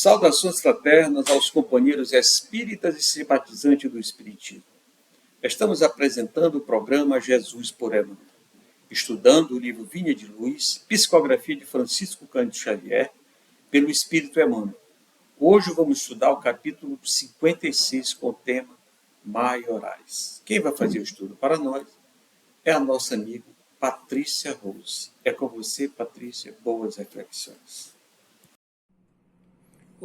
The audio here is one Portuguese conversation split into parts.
Saudações fraternas aos companheiros espíritas e simpatizantes do Espiritismo. Estamos apresentando o programa Jesus por Emmanuel, estudando o livro Vinha de Luz, psicografia de Francisco Cândido Xavier, pelo Espírito Emmanuel. Hoje vamos estudar o capítulo 56 com o tema Maiorais. Quem vai fazer o estudo para nós é a nossa amiga Patrícia Rose. É com você, Patrícia. Boas reflexões.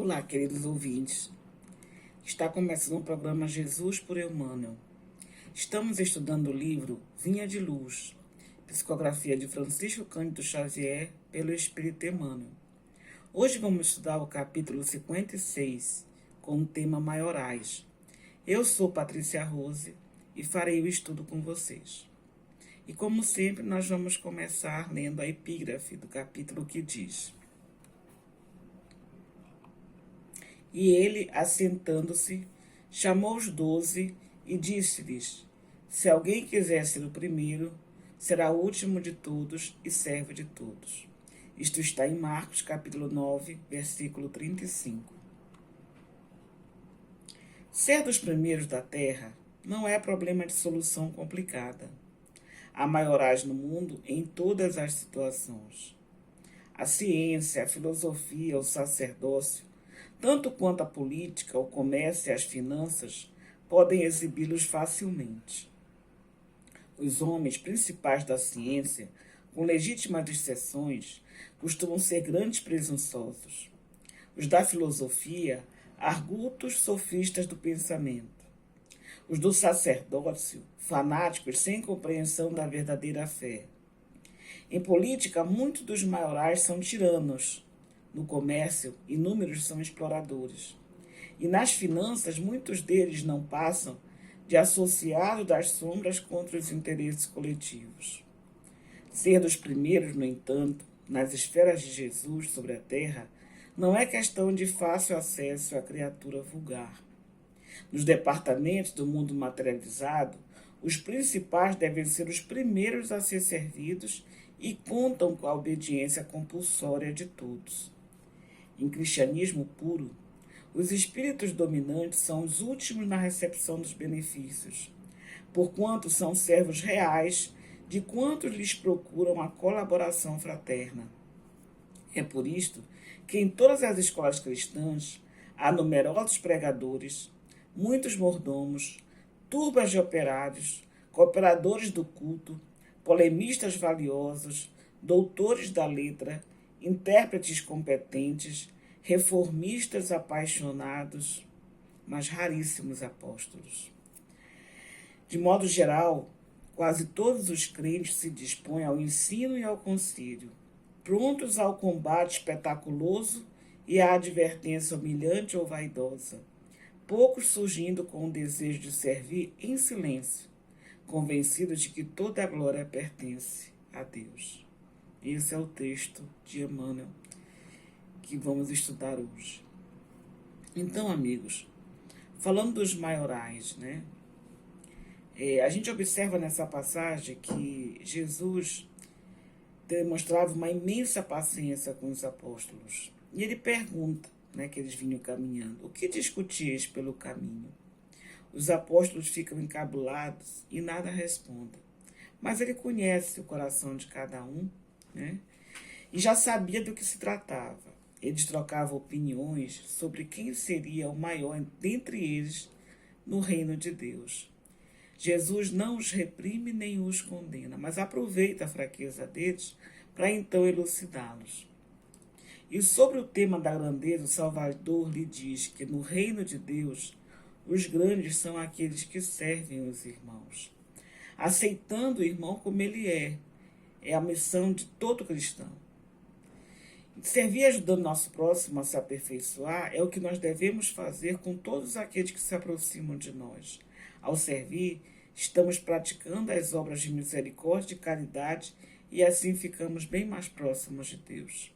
Olá, queridos ouvintes. Está começando o programa Jesus por Emmanuel. Estamos estudando o livro Vinha de Luz, psicografia de Francisco Cândido Xavier, pelo Espírito Emmanuel. Hoje vamos estudar o capítulo 56, com o tema Maiorais. Eu sou Patrícia Rose e farei o estudo com vocês. E como sempre, nós vamos começar lendo a epígrafe do capítulo que diz: E ele, assentando-se, chamou os 12 e disse-lhes: Se alguém quiser ser o primeiro, será o último de todos e servo de todos. Isto está em Marcos, capítulo 9, versículo 35. Ser dos primeiros da terra não é problema de solução complicada. Há maiorais no mundo em todas as situações. A ciência, a filosofia, o sacerdócio, tanto quanto a política, o comércio e as finanças, podem exibi-los facilmente. Os homens principais da ciência, com legítimas exceções, costumam ser grandes presunçosos. Os da filosofia, argutos sofistas do pensamento. Os do sacerdócio, fanáticos sem compreensão da verdadeira fé. Em política, muitos dos maiorais são tiranos. No comércio, inúmeros são exploradores. E nas finanças, muitos deles não passam de associados das sombras contra os interesses coletivos. Ser dos primeiros, no entanto, nas esferas de Jesus sobre a terra, não é questão de fácil acesso à criatura vulgar. Nos departamentos do mundo materializado, os principais devem ser os primeiros a ser servidos e contam com a obediência compulsória de todos. Em cristianismo puro, os espíritos dominantes são os últimos na recepção dos benefícios, porquanto são servos reais de quantos lhes procuram a colaboração fraterna. É por isto que em todas as escolas cristãs há numerosos pregadores, muitos mordomos, turbas de operários, cooperadores do culto, polemistas valiosos, doutores da letra, intérpretes competentes, reformistas apaixonados, mas raríssimos apóstolos. De modo geral, quase todos os crentes se dispõem ao ensino e ao concílio, prontos ao combate espetaculoso e à advertência humilhante ou vaidosa, poucos surgindo com o desejo de servir em silêncio, convencidos de que toda a glória pertence a Deus. Esse é o texto de Emmanuel que vamos estudar hoje. Então, amigos, falando dos maiorais, a gente observa nessa passagem que Jesus demonstrava uma imensa paciência com os apóstolos. E ele pergunta, que eles vinham caminhando: o que discutias pelo caminho? Os apóstolos ficam encabulados e nada respondem. Mas ele conhece o coração de cada um, e já sabia do que se tratava. Eles trocavam opiniões sobre quem seria o maior dentre eles no reino de Deus. Jesus não os reprime nem os condena, mas aproveita a fraqueza deles para então elucidá-los. E sobre o tema da grandeza, o Salvador lhe diz que no reino de Deus, os grandes são aqueles que servem os irmãos, aceitando o irmão como ele é. É a missão de todo cristão. Servir ajudando nosso próximo a se aperfeiçoar é o que nós devemos fazer com todos aqueles que se aproximam de nós. Ao servir, estamos praticando as obras de misericórdia e caridade e assim ficamos bem mais próximos de Deus.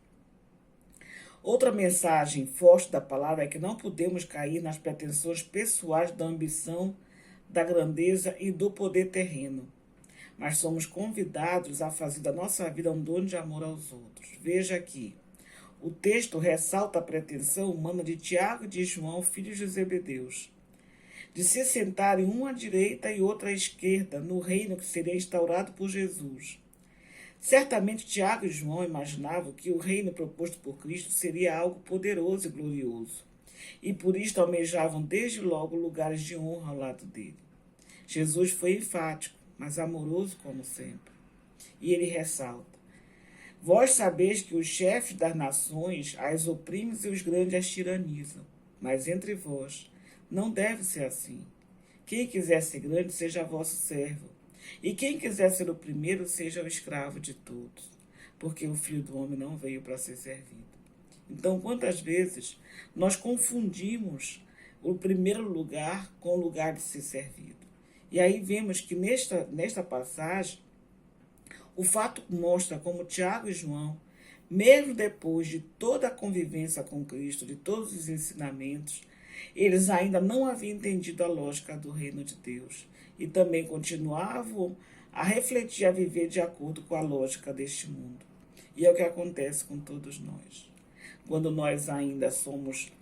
Outra mensagem forte da palavra é que não podemos cair nas pretensões pessoais da ambição, da grandeza e do poder terreno, mas somos convidados a fazer da nossa vida um dom de amor aos outros. Veja aqui: o texto ressalta a pretensão humana de Tiago e de João, filhos de Zebedeus, de se sentarem um à direita e outro à esquerda no reino que seria instaurado por Jesus. Certamente Tiago e João imaginavam que o reino proposto por Cristo seria algo poderoso e glorioso, e por isto almejavam desde logo lugares de honra ao lado dele. Jesus foi enfático, mas amoroso como sempre. E ele ressalta: vós sabeis que os chefes das nações as oprimem e os grandes as tiranizam, mas entre vós não deve ser assim. Quem quiser ser grande, seja vosso servo, e quem quiser ser o primeiro, seja o escravo de todos, porque o Filho do Homem não veio para ser servido. Então, quantas vezes nós confundimos o primeiro lugar com o lugar de ser servido? E aí vemos que nesta passagem, o fato mostra como Tiago e João, mesmo depois de toda a convivência com Cristo, de todos os ensinamentos, eles ainda não haviam entendido a lógica do reino de Deus e também continuavam a refletir, a viver de acordo com a lógica deste mundo. E é o que acontece com todos nós. Quando nós ainda somos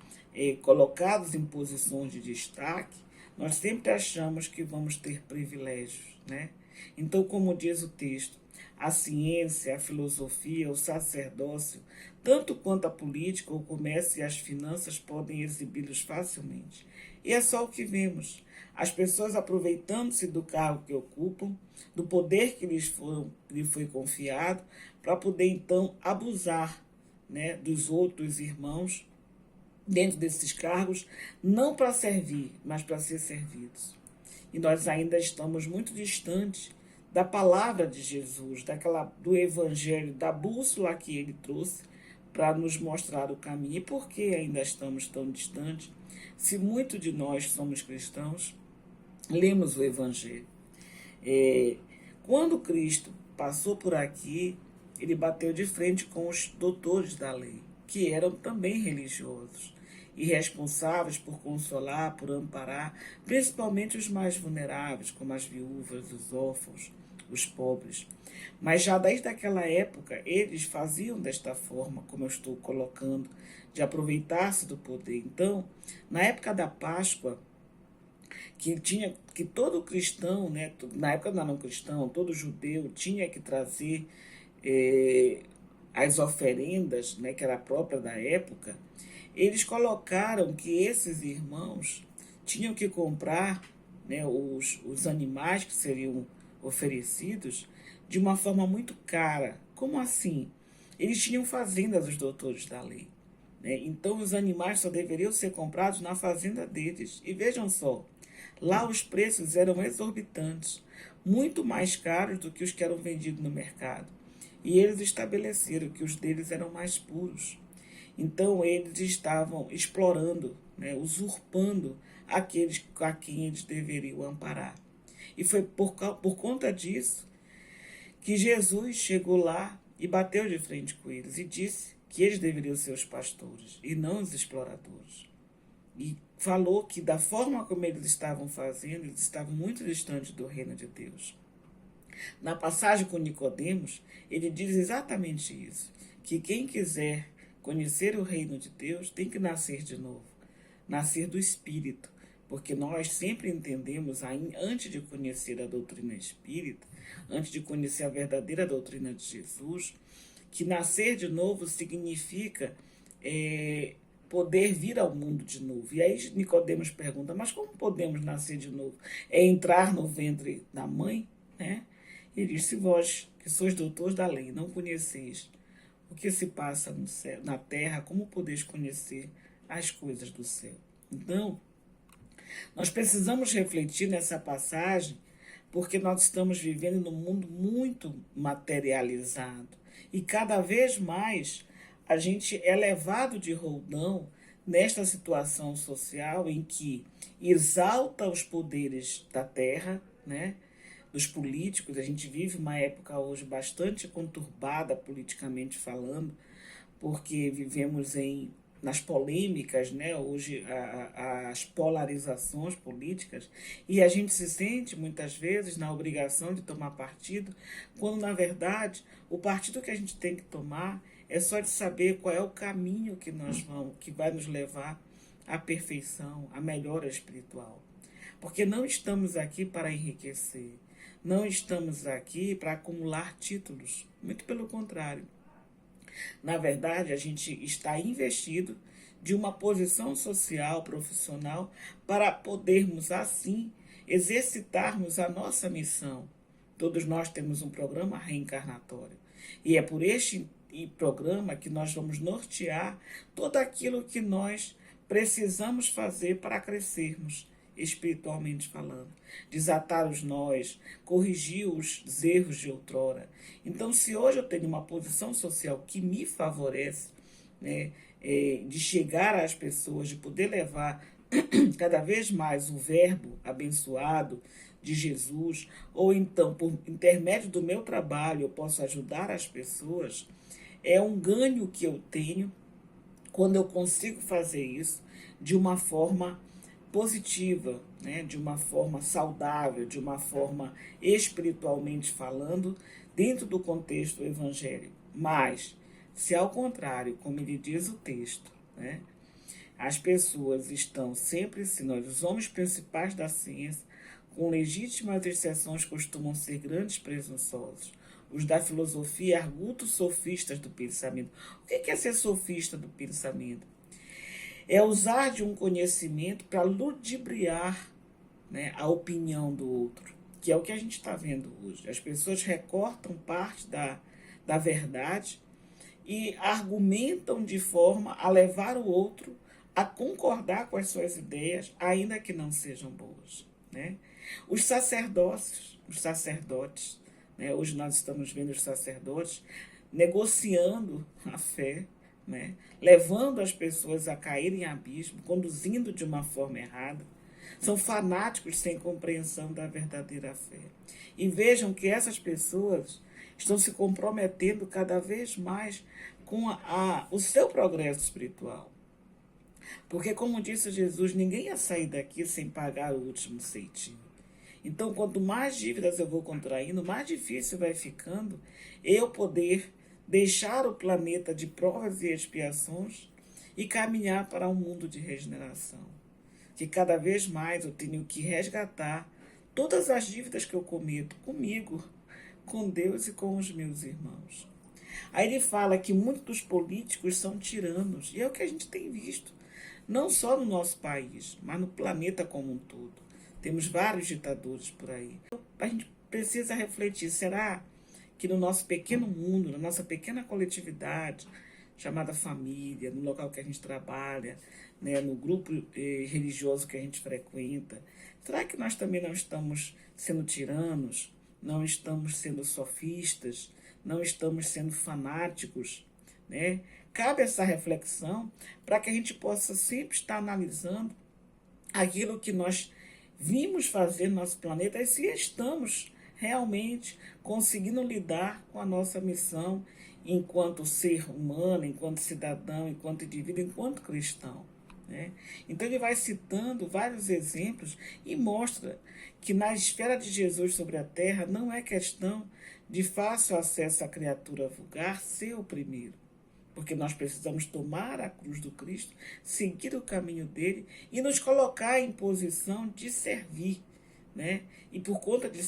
colocados em posições de destaque, nós sempre achamos que vamos ter privilégios, né? Então, como diz o texto, a ciência, a filosofia, o sacerdócio, tanto quanto a política, o comércio e as finanças podem exibi-los facilmente. E é só o que vemos. As pessoas aproveitando-se do cargo que ocupam, do poder que lhes foi confiado, para poder então abusar, né, dos outros irmãos dentro desses cargos, não para servir, mas para ser servidos. E nós ainda estamos muito distantes da palavra de Jesus, do evangelho, da bússola que ele trouxe para nos mostrar o caminho. E por que ainda estamos tão distantes? Se muito de nós somos cristãos, lemos o evangelho. Quando Cristo passou por aqui, ele bateu de frente com os doutores da lei, que eram também religiosos e responsáveis por consolar, por amparar, principalmente os mais vulneráveis, como as viúvas, os órfãos, os pobres. Mas já desde aquela época, eles faziam desta forma, como eu estou colocando, de aproveitar-se do poder. Então, na época da Páscoa, que todo cristão, né, na época do não cristão, todo judeu tinha que trazer as oferendas, né, que era própria da época, eles colocaram que esses irmãos tinham que comprar, né, os animais que seriam oferecidos de uma forma muito cara. Como assim? Eles tinham fazendas, os doutores da lei, né? Então os animais só deveriam ser comprados na fazenda deles. E vejam só, lá os preços eram exorbitantes, muito mais caros do que os que eram vendidos no mercado. E eles estabeleceram que os deles eram mais puros. Então eles estavam explorando, né, usurpando aqueles a quem eles deveriam amparar. E foi por conta disso que Jesus chegou lá e bateu de frente com eles e disse que eles deveriam ser os pastores e não os exploradores. E falou que da forma como eles estavam fazendo, eles estavam muito distantes do reino de Deus. Na passagem com Nicodemos, ele diz exatamente isso, que quem quiser conhecer o reino de Deus tem que nascer de novo, nascer do Espírito, porque nós sempre entendemos, antes de conhecer a doutrina espírita, antes de conhecer a verdadeira doutrina de Jesus, que nascer de novo significa poder vir ao mundo de novo. E aí Nicodemos pergunta, mas como podemos nascer de novo? É entrar no ventre da mãe? Né? Ele diz, se vós, que sois doutores da lei, não conheceis o que se passa no céu, na terra, como podeis conhecer as coisas do céu? Então, nós precisamos refletir nessa passagem, porque nós estamos vivendo num mundo muito materializado. E cada vez mais a gente é levado de roldão nesta situação social em que exalta os poderes da terra, né? Dos políticos. A gente vive uma época hoje bastante conturbada politicamente falando, porque vivemos nas polêmicas, né? Hoje as polarizações políticas, e a gente se sente muitas vezes na obrigação de tomar partido, quando na verdade o partido que a gente tem que tomar é só de saber qual é o caminho que vai nos levar à perfeição, à melhora espiritual. Porque não estamos aqui para enriquecer, não estamos aqui para acumular títulos, muito pelo contrário. Na verdade, a gente está investido de uma posição social, profissional, para podermos, assim, exercitarmos a nossa missão. Todos nós temos um programa reencarnatório. E é por este programa que nós vamos nortear tudo aquilo que nós precisamos fazer para crescermos, espiritualmente falando. Desatar os nós, corrigir os erros de outrora. Então, se hoje eu tenho uma posição social que me favorece, né, de chegar às pessoas, de poder levar cada vez mais o verbo abençoado de Jesus, ou então, por intermédio do meu trabalho, eu posso ajudar as pessoas, é um ganho que eu tenho quando eu consigo fazer isso de uma forma positiva, né? De uma forma saudável, de uma forma espiritualmente falando, dentro do contexto evangélico. Mas, se ao contrário, como ele diz o texto, né? As pessoas estão sempre, se nós, os homens principais da ciência, com legítimas exceções, costumam ser grandes presunçosos. Os da filosofia, argutos sofistas do pensamento. O que é ser sofista do pensamento? É usar de um conhecimento para ludibriar, né, a opinião do outro, que é o que a gente está vendo hoje. As pessoas recortam parte da verdade e argumentam de forma a levar o outro a concordar com as suas ideias, ainda que não sejam boas, né? Os sacerdotes, né? Hoje nós estamos vendo os sacerdotes negociando a fé, né? Levando as pessoas a caírem em abismo, conduzindo de uma forma errada. São fanáticos sem compreensão da verdadeira fé. E vejam que essas pessoas estão se comprometendo cada vez mais com o seu progresso espiritual. Porque, como disse Jesus, ninguém ia sair daqui sem pagar o último ceitinho. Então, quanto mais dívidas eu vou contraindo, mais difícil vai ficando eu poder deixar o planeta de provas e expiações e caminhar para um mundo de regeneração. Que cada vez mais eu tenho que resgatar todas as dívidas que eu cometo comigo, com Deus e com os meus irmãos. Aí ele fala que muitos dos políticos são tiranos, e é o que a gente tem visto, não só no nosso país, mas no planeta como um todo. Temos vários ditadores por aí. A gente precisa refletir, será que no nosso pequeno mundo, na nossa pequena coletividade, chamada família, no local que a gente trabalha, né, no grupo religioso que a gente frequenta, será que nós também não estamos sendo tiranos, não estamos sendo sofistas, não estamos sendo fanáticos, né? Cabe essa reflexão para que a gente possa sempre estar analisando aquilo que nós vimos fazer no nosso planeta e se estamos realmente conseguindo lidar com a nossa missão enquanto ser humano, enquanto cidadão, enquanto indivíduo, enquanto cristão, né? Então ele vai citando vários exemplos e mostra que na esfera de Jesus sobre a terra não é questão de fácil acesso à criatura vulgar ser o primeiro, porque nós precisamos tomar a cruz do Cristo, seguir o caminho dele e nos colocar em posição de servir, né? E por conta de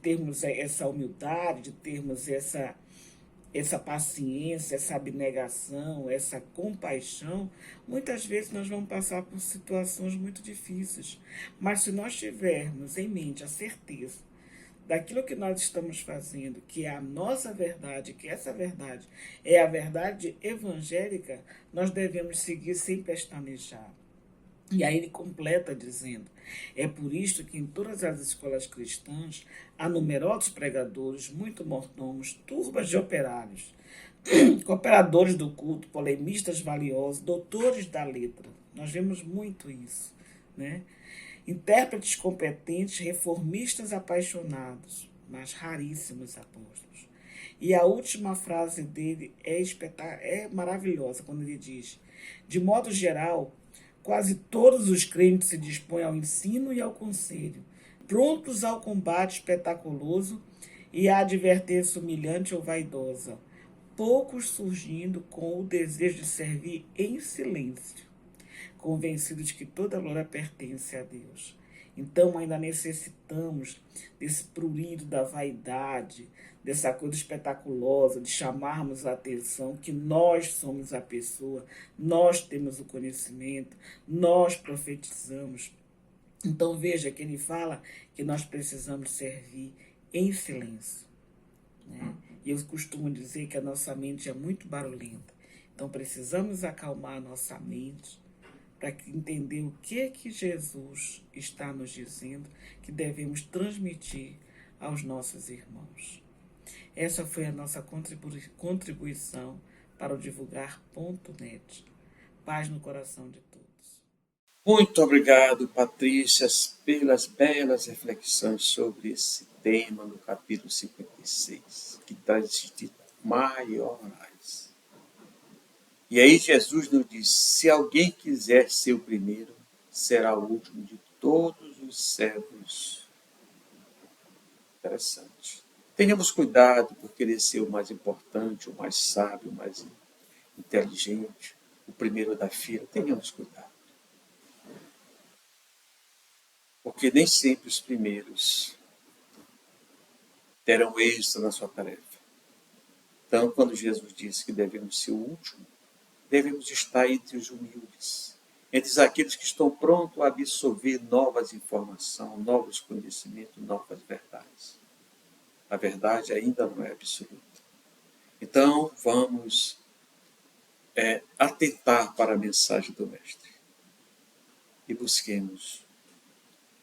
termos essa humildade, de termos essa paciência, essa abnegação, essa compaixão, muitas vezes nós vamos passar por situações muito difíceis. Mas se nós tivermos em mente a certeza daquilo que nós estamos fazendo, que é a nossa verdade, que essa verdade é a verdade evangélica, nós devemos seguir sem pestanejar. E aí ele completa dizendo, é por isto que em todas as escolas cristãs há numerosos pregadores, muito mordomos, turbas de operários, cooperadores do culto, polemistas valiosos, doutores da letra. Nós vemos muito isso, né? Intérpretes competentes, reformistas apaixonados, mas raríssimos apóstolos. E a última frase dele é maravilhosa, quando ele diz, de modo geral, quase todos os crentes se dispõem ao ensino e ao conselho, prontos ao combate espetaculoso e à advertência humilhante ou vaidosa, poucos surgindo com o desejo de servir em silêncio, convencidos de que toda glória pertence a Deus. Então ainda necessitamos desse prurido da vaidade, dessa coisa espetaculosa, de chamarmos a atenção que nós somos a pessoa, nós temos o conhecimento, nós profetizamos. Então veja que ele fala que nós precisamos servir em silêncio, né? E eu costumo dizer que a nossa mente é muito barulhenta. Então precisamos acalmar a nossa mente para entender o que é que Jesus está nos dizendo que devemos transmitir aos nossos irmãos. Essa foi a nossa contribuição para o divulgar.net. Paz no coração de todos. Muito obrigado, Patrícia, pelas belas reflexões sobre esse tema no capítulo 56, que traz esse título, Maiorais. E aí Jesus nos diz, se alguém quiser ser o primeiro, será o último de todos os servos. Interessante. Tenhamos cuidado por querer ser o mais importante, o mais sábio, o mais inteligente, o primeiro da fila. Tenhamos cuidado. Porque nem sempre os primeiros terão êxito na sua tarefa. Então, quando Jesus disse que devemos ser o último, devemos estar entre os humildes, entre aqueles que estão prontos a absorver novas informações, novos conhecimentos, novas verdades. A verdade ainda não é absoluta. Então, vamos atentar para a mensagem do Mestre e busquemos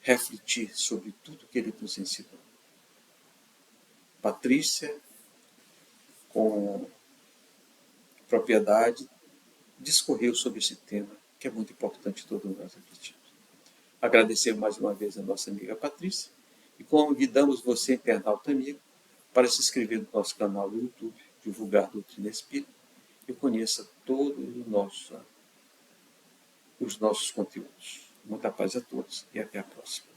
refletir sobre tudo que ele nos ensinou. Patrícia, com propriedade, discorreu sobre esse tema, que é muito importante todos nós refletirmos. Agradecer mais uma vez a nossa amiga Patrícia e convidamos você, internauta amigo, para se inscrever no nosso canal do YouTube, Divulgar Doutrina Espírita, e conheça todos os nossos conteúdos. Muita paz a todos e até a próxima.